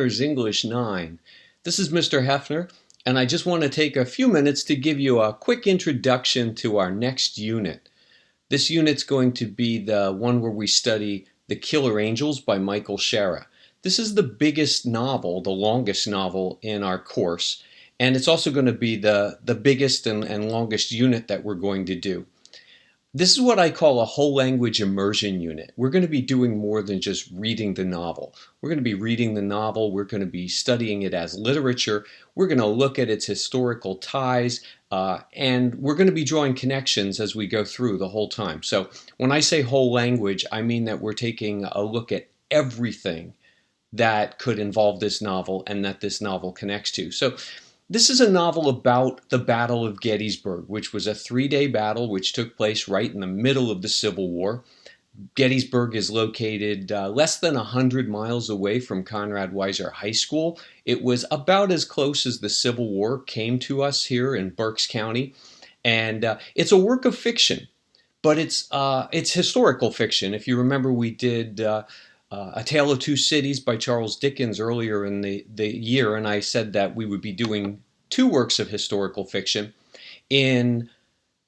Honors English 9. This is Mr. Hefner, and I just want to take a few minutes to give you a quick introduction to our next unit. This unit's going to be the one where we study The Killer Angels by Michael Shara. This is the biggest novel, the longest novel in our course, and it's also going to be the biggest and longest unit that we're going to do. This is what I call a whole language immersion unit. We're going to be doing more than just reading the novel. We're going to be reading the novel, we're going to be studying it as literature, we're going to look at its historical ties, and we're going to be drawing connections as we go through the whole time. So when I say whole language, I mean that we're taking a look at everything that could involve this novel and that this novel connects to. So this is a novel about the Battle of Gettysburg, which was a 3-day battle which took place right in the middle of the Civil War. Gettysburg is located less than 100 miles away from Conrad Weiser High School. It was about as close as the Civil War came to us here in Berks County. And it's a work of fiction, but it's historical fiction. If you remember, we did A Tale of Two Cities by Charles Dickens earlier in the year, and I said that we would be doing 2 works of historical fiction. In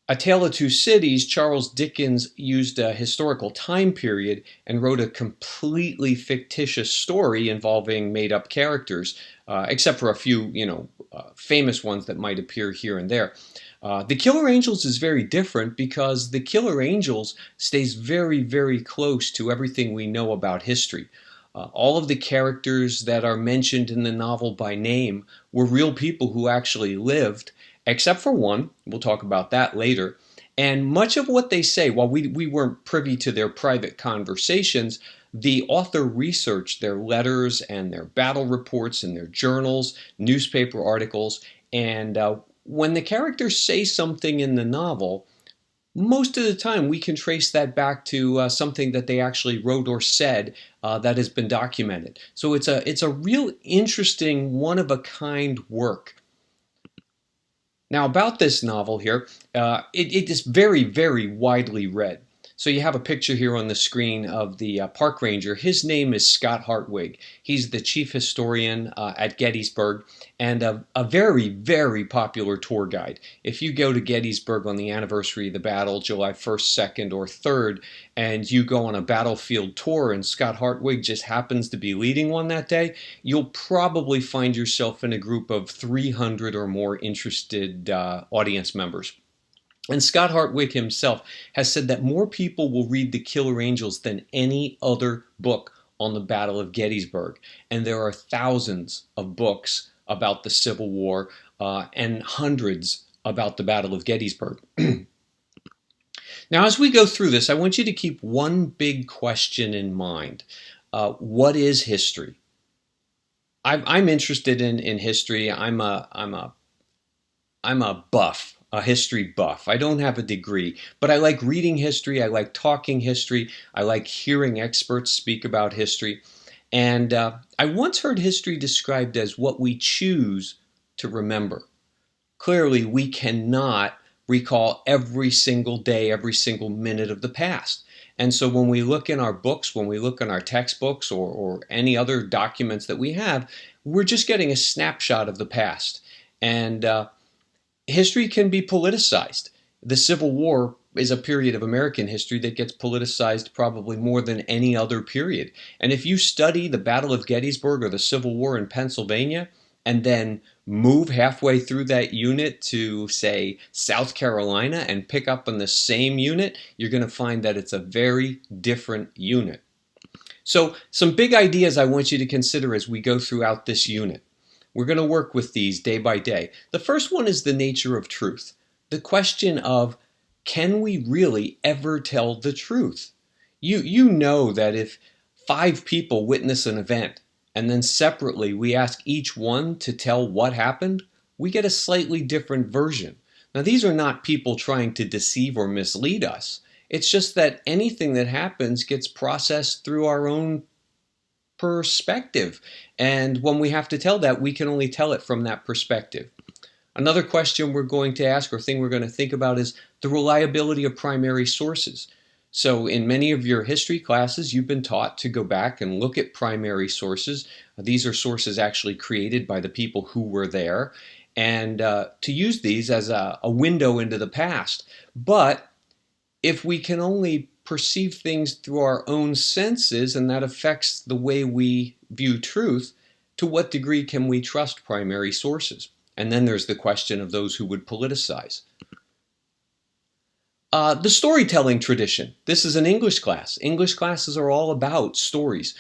A Tale of Two Cities, Charles Dickens used a historical time period and wrote a completely fictitious story involving made-up characters, except for a few, famous ones that might appear here and there. The Killer Angels is very different because The Killer Angels stays very, very close to everything we know about history. All of the characters that are mentioned in the novel by name were real people who actually lived, except for one. We'll talk about that later. And much of what they say, while we weren't privy to their private conversations, the author researched their letters and their battle reports and their journals, newspaper articles, and when the characters say something in the novel, most of the time we can trace that back to something that they actually wrote or said that has been documented. So it's a real interesting, one-of-a-kind work. Now about this novel here, it is very, very widely read. So you have a picture here on the screen of the park ranger. His name is Scott Hartwig. He's the chief historian at Gettysburg and a very, very popular tour guide. If you go to Gettysburg on the anniversary of the battle, July 1st, 2nd, or 3rd, and you go on a battlefield tour and Scott Hartwig just happens to be leading one that day, you'll probably find yourself in a group of 300 or more interested audience members. And Scott Hartwig himself has said that more people will read The Killer Angels than any other book on the Battle of Gettysburg. And there are thousands of books about the Civil War and hundreds about the Battle of Gettysburg. Now, as we go through this, I want you to keep one big question in mind. What is history? I'm interested in history. I'm a buff. A history buff. I don't have a degree, but I like reading history, I like talking history, I like hearing experts speak about history, and I once heard history described as what we choose to remember. Clearly, we cannot recall every single day, every single minute of the past. And so when we look in our books, when we look in our textbooks or any other documents that we have, we're just getting a snapshot of the past. And history can be politicized. The Civil War is a period of American history that gets politicized probably more than any other period. And if you study the Battle of Gettysburg or the Civil War in Pennsylvania and then move halfway through that unit to, say, South Carolina and pick up on the same unit, you're going to find that it's a very different unit. So some big ideas I want you to consider as we go throughout this unit. We're going to work with these day by day. The first one is the nature of truth. The question of, can we really ever tell the truth? You know that if 5 people witness an event and then separately we ask each one to tell what happened, we get a slightly different version. Now these are not people trying to deceive or mislead us. It's just that anything that happens gets processed through our own perspective. And when we have to tell that, we can only tell it from that perspective. Another question we're going to ask or thing we're going to think about is the reliability of primary sources. So in many of your history classes, you've been taught to go back and look at primary sources. These are sources actually created by the people who were there, and to use these as a window into the past. But if we can only perceive things through our own senses, and that affects the way we view truth, to what degree can we trust primary sources? And then there's the question of those who would politicize. The storytelling tradition. This is an English class. English classes are all about stories.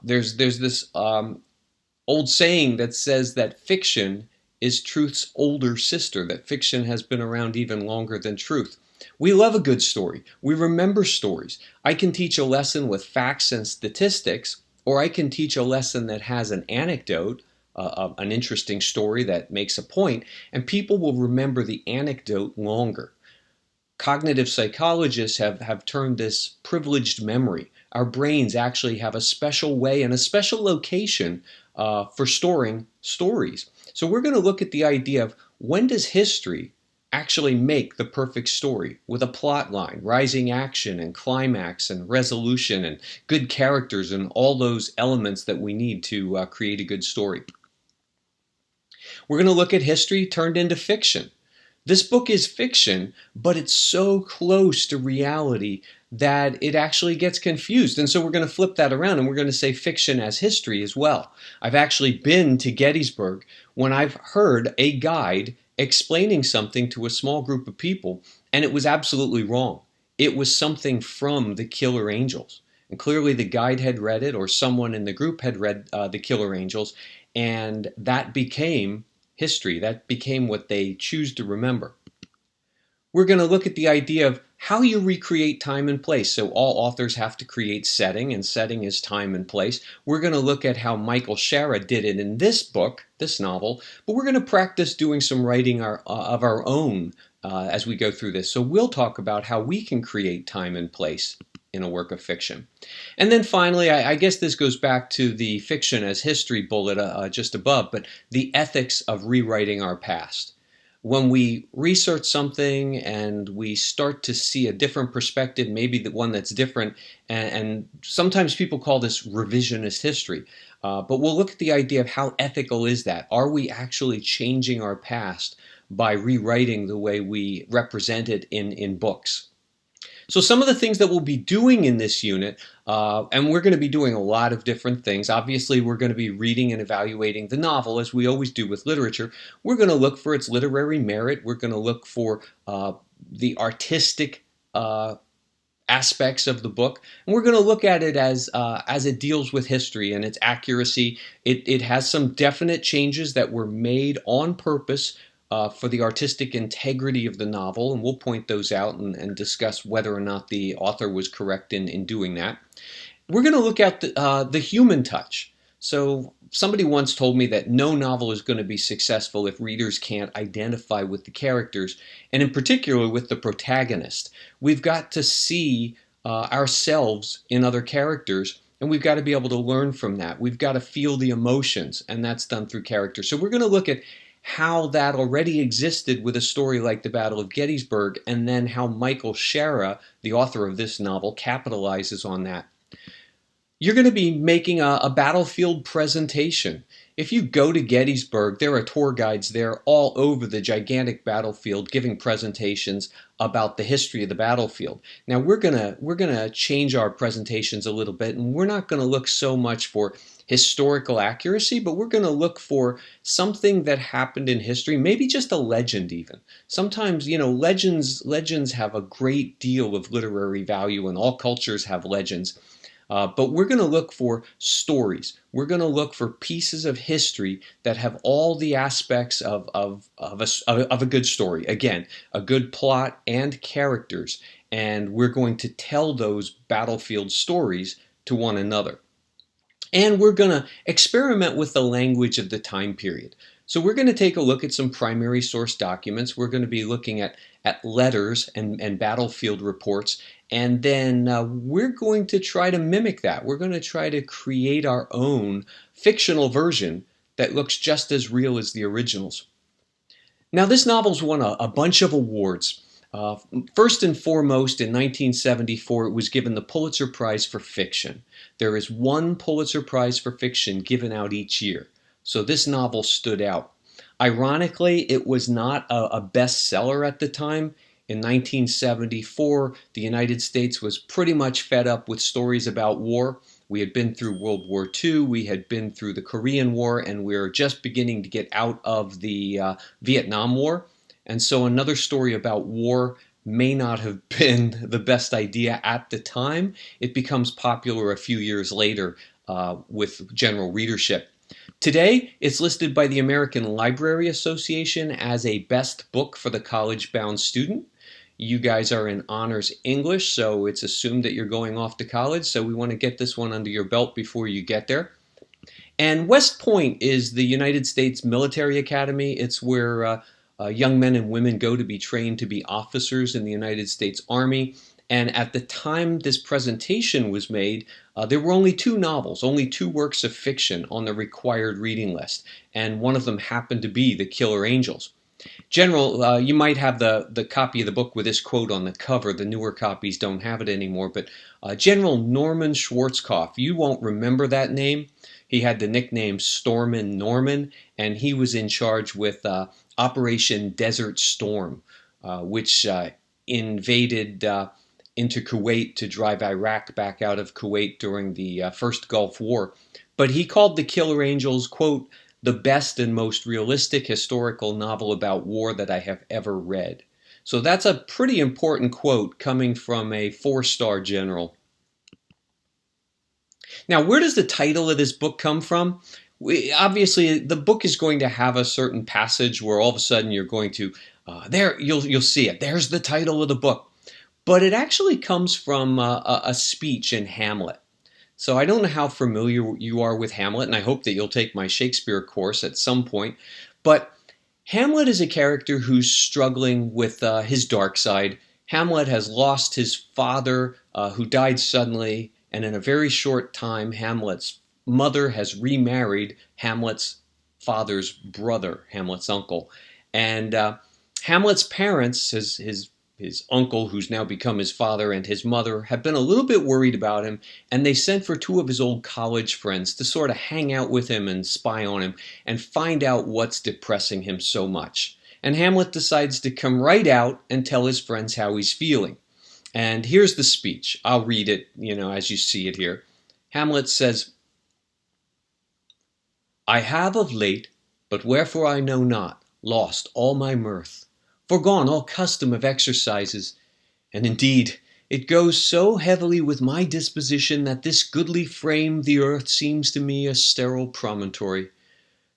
There's this old saying that says that fiction is truth's older sister, that fiction has been around even longer than truth. We love a good story. We remember stories. I can teach a lesson with facts and statistics, or I can teach a lesson that has an anecdote, an interesting story that makes a point, and people will remember the anecdote longer. Cognitive psychologists have turned this privileged memory. Our brains actually have a special way and a special location for storing stories. So we're going to look at the idea of when does history actually make the perfect story with a plot line, rising action and climax and resolution and good characters and all those elements that we need to create a good story. We're going to look at history turned into fiction. This book is fiction, but it's so close to reality that it actually gets confused. And so we're going to flip that around and we're going to say fiction as history as well. I've actually been to Gettysburg when I've heard a guide explaining something to a small group of people, and it was absolutely wrong. It was something from The Killer Angels. And clearly the guide had read it, or someone in the group had read The Killer Angels, and that became history. That became what they choose to remember. We're going to look at the idea of how you recreate time and place. So all authors have to create setting, and setting is time and place. We're going to look at how Michael Shara did it in this book, this novel, but we're going to practice doing some writing of our own as we go through this. So we'll talk about how we can create time and place in a work of fiction. And then finally, I guess this goes back to the fiction as history bullet just above, but the ethics of rewriting our past. When we research something and we start to see a different perspective, maybe the one that's different, and sometimes people call this revisionist history, but we'll look at the idea of how ethical is that? Are we actually changing our past by rewriting the way we represent it in books? So some of the things that we'll be doing in this unit, and we're going to be doing a lot of different things. Obviously, we're going to be reading and evaluating the novel, as we always do with literature. We're going to look for its literary merit. We're going to look for the artistic aspects of the book, and we're going to look at it as it deals with history and its accuracy. It has some definite changes that were made on purpose for the artistic integrity of the novel, and we'll point those out and discuss whether or not the author was correct in doing that. We're going to look at the human touch. So somebody once told me that no novel is going to be successful if readers can't identify with the characters, and in particular with the protagonist. We've got to see ourselves in other characters, and we've got to be able to learn from that. We've got to feel the emotions, and that's done through character. So we're going to look at how that already existed with a story like the Battle of Gettysburg, and then how Michael Shara, the author of this novel, capitalizes on that. You're going to be making a battlefield presentation. If you go to Gettysburg, there are tour guides there all over the gigantic battlefield giving presentations about the history of the battlefield. Now we're gonna change our presentations a little bit, and we're not going to look so much for historical accuracy, but we're going to look for something that happened in history, maybe just a legend even. Sometimes, legends have a great deal of literary value, and all cultures have legends. But we're going to look for stories. We're going to look for pieces of history that have all the aspects of a good story. Again, a good plot and characters. And we're going to tell those battlefield stories to one another. And we're going to experiment with the language of the time period. So we're going to take a look at some primary source documents. We're going to be looking at letters and battlefield reports. And then we're going to try to mimic that. We're going to try to create our own fictional version that looks just as real as the originals. Now, this novel's won a bunch of awards. Uh, First and foremost, in 1974, it was given the Pulitzer Prize for Fiction. There is one Pulitzer Prize for Fiction given out each year. So this novel stood out. Ironically, it was not a bestseller at the time. In 1974, the United States was pretty much fed up with stories about war. We had been through World War II, we had been through the Korean War, and we were just beginning to get out of the Vietnam War. And so another story about war may not have been the best idea at the time. It becomes popular a few years later with general readership. Today, it's listed by the American Library Association as a best book for the college-bound student. You guys are in honors English, so it's assumed that you're going off to college, so we want to get this one under your belt before you get there. And West Point is the United States Military Academy. It's where young men and women go to be trained to be officers in the United States Army. And at the time this presentation was made, there were only two novels, only two works of fiction on the required reading list. And one of them happened to be The Killer Angels. General, you might have the copy of the book with this quote on the cover. The newer copies don't have it anymore. But General Norman Schwarzkopf, you won't remember that name. He had the nickname Stormin' Norman, and he was in charge with Operation Desert Storm, which invaded into Kuwait to drive Iraq back out of Kuwait during the first Gulf War. But he called The Killer Angels, quote, the best and most realistic historical novel about war that I have ever read. So that's a pretty important quote coming from a four-star general. Now, where does the title of this book come from? Obviously, the book is going to have a certain passage where all of a sudden you're going to, you'll see it. There's the title of the book. But it actually comes from a speech in Hamlet. So I don't know how familiar you are with Hamlet, and I hope that you'll take my Shakespeare course at some point. But Hamlet is a character who's struggling with his dark side. Hamlet has lost his father, who died suddenly, and in a very short time, Hamlet's mother has remarried Hamlet's father's brother, Hamlet's uncle. And Hamlet's parents, his uncle, who's now become his father, and his mother have been a little bit worried about him, and they sent for two of his old college friends to sort of hang out with him and spy on him and find out what's depressing him so much. And Hamlet decides to come right out and tell his friends how he's feeling. And here's the speech. I'll read it, as you see it here. Hamlet says, I have of late, but wherefore I know not, lost all my mirth, forgone all custom of exercises, and indeed it goes so heavily with my disposition that this goodly frame the earth seems to me a sterile promontory.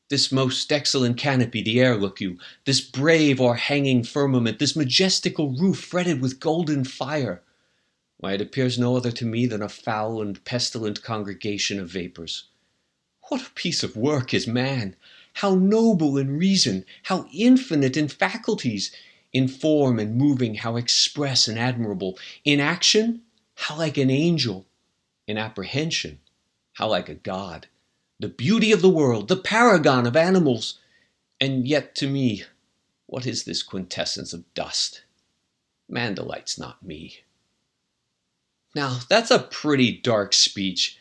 This most excellent canopy, the air, look you, this brave o'erhanging firmament, this majestical roof fretted with golden fire, why, it appears no other to me than a foul and pestilent congregation of vapors. What a piece of work is man! How noble in reason, how infinite in faculties, in form and moving, how express and admirable, in action, how like an angel, in apprehension, how like a god, the beauty of the world, the paragon of animals, and yet to me, what is this quintessence of dust? Man delights not me. Now, that's a pretty dark speech.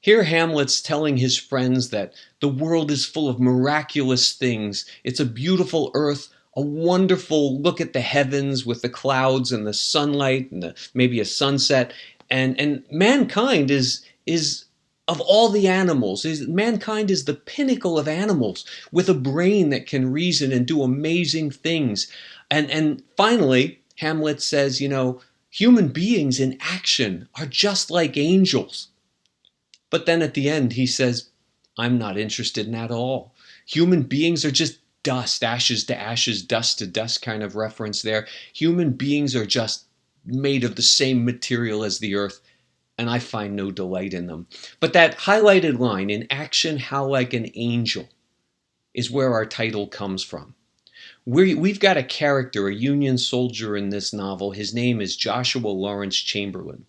Here Hamlet's telling his friends that the world is full of miraculous things. It's a beautiful earth, a wonderful look at the heavens with the clouds and the sunlight and maybe a sunset. And mankind is of all the animals, mankind is the pinnacle of animals with a brain that can reason and do amazing things. And finally, Hamlet says, human beings in action are just like angels. But then at the end, he says, I'm not interested in that at all. Human beings are just dust, ashes to ashes, dust to dust kind of reference there. Human beings are just made of the same material as the earth, and I find no delight in them. But that highlighted line, in action, how like an angel, is where our title comes from. We've got a character, a Union soldier in this novel. His name is Joshua Lawrence Chamberlain.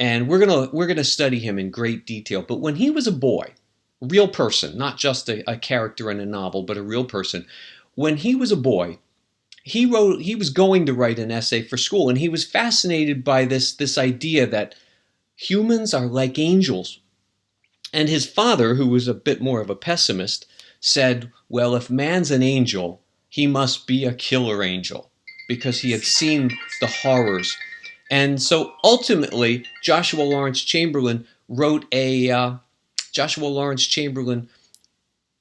And we're gonna study him in great detail. But when he was a boy, a real person, not just a character in a novel, but a real person, when he was a boy, He was going to write an essay for school, and he was fascinated by this idea that humans are like angels. And his father, who was a bit more of a pessimist, said, well, if man's an angel, he must be a killer angel, because he had seen the horrors. And so ultimately, Joshua Lawrence Chamberlain wrote an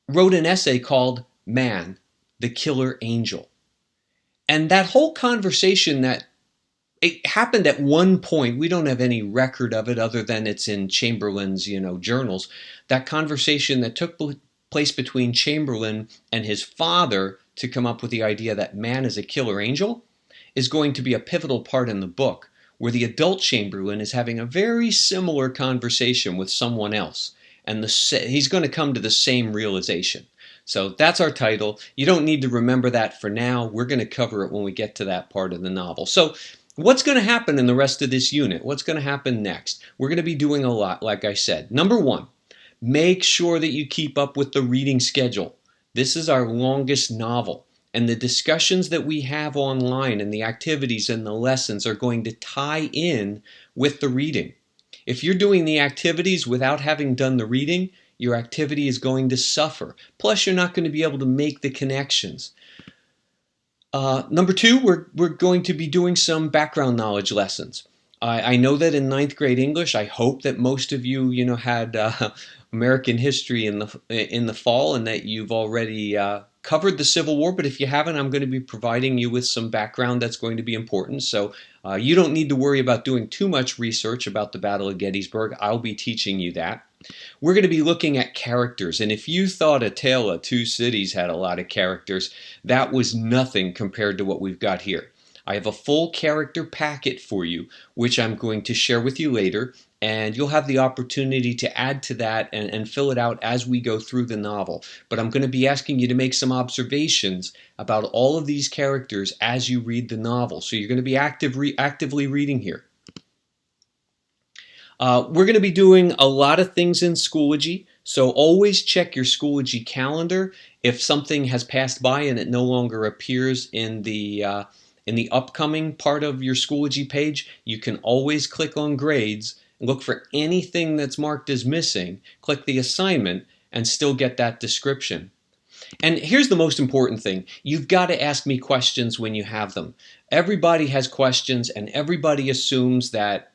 essay called Man, the Killer Angel. And that whole conversation, that it happened at one point, we don't have any record of it other than it's in Chamberlain's, journals. That conversation that took place between Chamberlain and his father to come up with the idea that man is a killer angel is going to be a pivotal part in the book, where the adult Chamberlain is having a very similar conversation with someone else, and he's going to come to the same realization. So that's our title. You don't need to remember that for now. We're going to cover it when we get to that part of the novel. So what's going to happen in the rest of this unit? What's going to happen next? We're going to be doing a lot, like I said. Number one, make sure that you keep up with the reading schedule. This is our longest novel, and the discussions that we have online and the activities and the lessons are going to tie in with the reading. If you're doing the activities without having done the reading, your activity is going to suffer. Plus, you're not going to be able to make the connections. Number two, we're going to be doing some background knowledge lessons. I know that in ninth grade English, I hope that most of you, had American history in the fall, and that you've already covered the Civil War. But if you haven't, I'm going to be providing you with some background that's going to be important. So you don't need to worry about doing too much research about the Battle of Gettysburg. I'll be teaching you that. We're going to be looking at characters, and if you thought A Tale of Two Cities had a lot of characters, that was nothing compared to what we've got here. I have a full character packet for you, which I'm going to share with you later, and you'll have the opportunity to add to that and fill it out as we go through the novel. But I'm going to be asking you to make some observations about all of these characters as you read the novel. So you're going to be actively reading here. We're going to be doing a lot of things in Schoology, so always check your Schoology calendar. If something has passed by and it no longer appears in the upcoming part of your Schoology page, you can always click on grades and look for anything that's marked as missing, click the assignment, and still get that description. And here's the most important thing. You've got to ask me questions when you have them. Everybody has questions, and everybody assumes that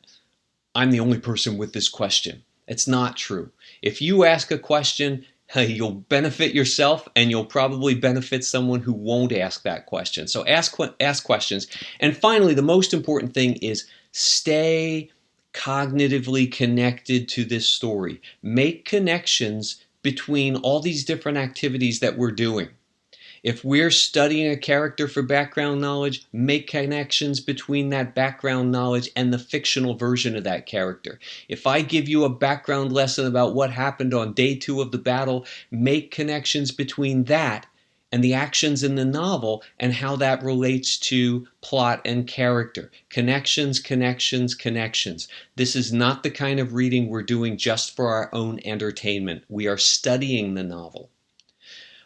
I'm the only person with this question. It's not true. If you ask a question, you'll benefit yourself, and you'll probably benefit someone who won't ask that question. So ask questions. And finally, the most important thing is stay cognitively connected to this story. Make connections between all these different activities that we're doing. If we're studying a character for background knowledge, make connections between that background knowledge and the fictional version of that character. If I give you a background lesson about what happened on day 2 of the battle, make connections between that and the actions in the novel and how that relates to plot and character. Connections, connections, connections. This is not the kind of reading we're doing just for our own entertainment. We are studying the novel.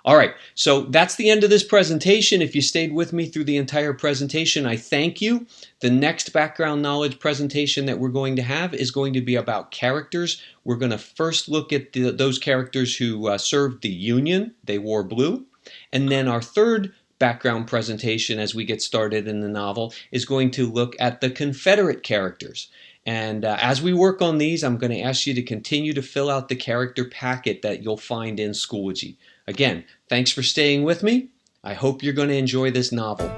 All right, so that's the end of this presentation. If you stayed with me through the entire presentation, I thank you. The next background knowledge presentation that we're going to have is going to be about characters. We're going to first look at those characters who served the Union. They wore blue. And then our third background presentation as we get started in the novel is going to look at the Confederate characters. And as we work on these, I'm going to ask you to continue to fill out the character packet that you'll find in Schoology. Again, thanks for staying with me. I hope you're going to enjoy this novel.